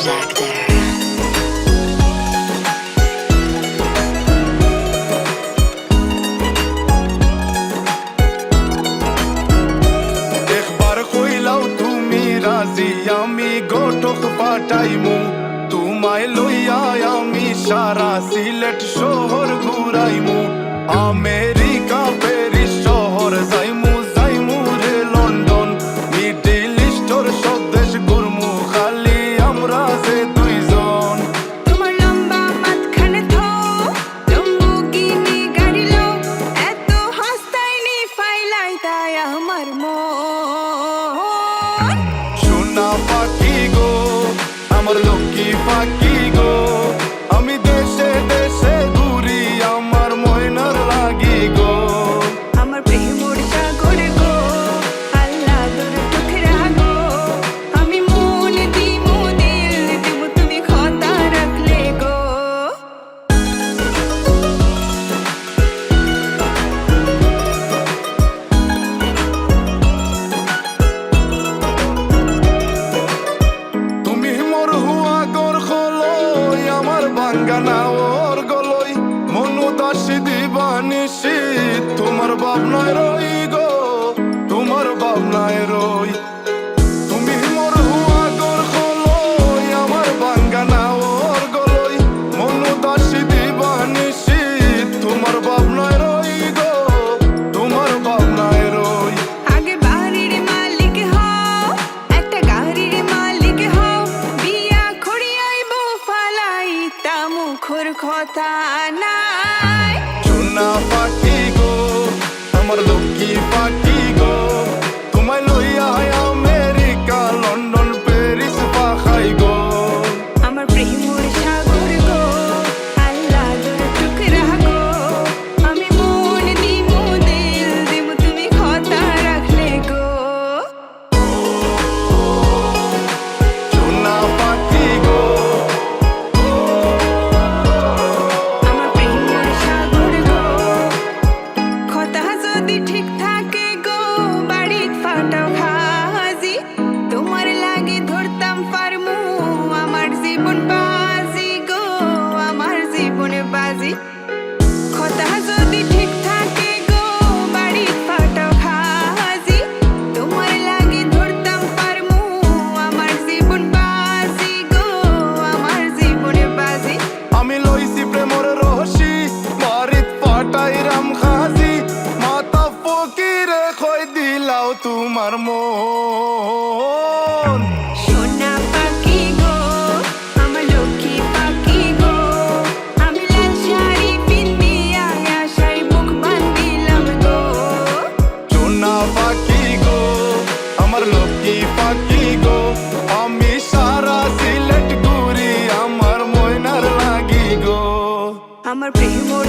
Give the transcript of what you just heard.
Vibes Actor. আমি গোটক পাঠাইমু তোমায় লইয়া আমি সারা সিলেট শহর ঘুরাইমু আমেরিকা প্যারিস শহর যাইমু যাইমু রে লন্ডন মিডল ইস্টর সব দেশ ঘুরমু খালি আমরা যে দুইজন। তোমার লম্বা মাঝখানে থো লম্বুগিনি গাড়ি লো এত হাসতাইনি ফাইলাই তাই আমার মন। সোনা পাখি গো আমার লক্ষ্মী পাখি গো আমি দেশে দেশে ঘুরি আমার ময়নার লাগি গো। আমার প্রেমর সাগর গো আল্লাহ তোর টুকরা গো আমি মন দিমু দিল দিমু তুমি কথা রাখলে গো। তুমি মোর হুয়া গর খলই আমার বাঙ্গানা ওর গলই মনু দাসী দিবানিসি তোমার ভাবনায় রই গো তোমার ভাবনায় রই। তুমি মোর হুয়া গর খলই আমার বাঙ্গানা ওর গলই মনু দাসী দিবানিসি তোমার ভাবনায় রই গো তোমার ভাবনায় রই। আগে বাড়ির মালিক হও একটা গাড়ির মালিক হও বিয়া খড়িয়াইব ফালাইতা মুখর কথা নাই। সোনা পাখি গো আমার লক্ষ্মী পাখি গো তোমায় লইয়া আমেরিকা লন্ডন প্যারিস পাখাই গো। আমার প্রেমর সাগর গো আল্লাহ তোর টুকরা গো আমি মন দিমু দিল দিমু তুমি কথা রাখলে গো। সোনা পাখি গো আমার প্রেমর সাগর গো কথা যদি ঠিক থাকে গো বাড়িত ফাটাও খাজি তোমার লাগে ধরতাম পারমু আমার জীবন বাজি গো আমার জীবন বাজি। কথা যদি ঠিক থাকে গো বাড়িত ফাটাও খাজি তোমার লাগে ধরতাম পারমু আমার জীবন বাজি গো আমার জীবন বাজি। আমি লইছি প্রেমর রহসি বাড়িত পাটাই রাম খাজি মাতা ফকিরে খই দিলাও তোমার মন। সোনা পাখি গো আমার লক্ষ্মী পাখি গো আমি লাল শাড়ি পিন্দিয়া আশায় মুখ বান্ধিলাম গো। সোনা পাখি গো আমার লক্ষ্মী পাখি গো আমি সারা সিলেট ঘুরি আমার ময়নার লাগি গো। আমার প্রেমর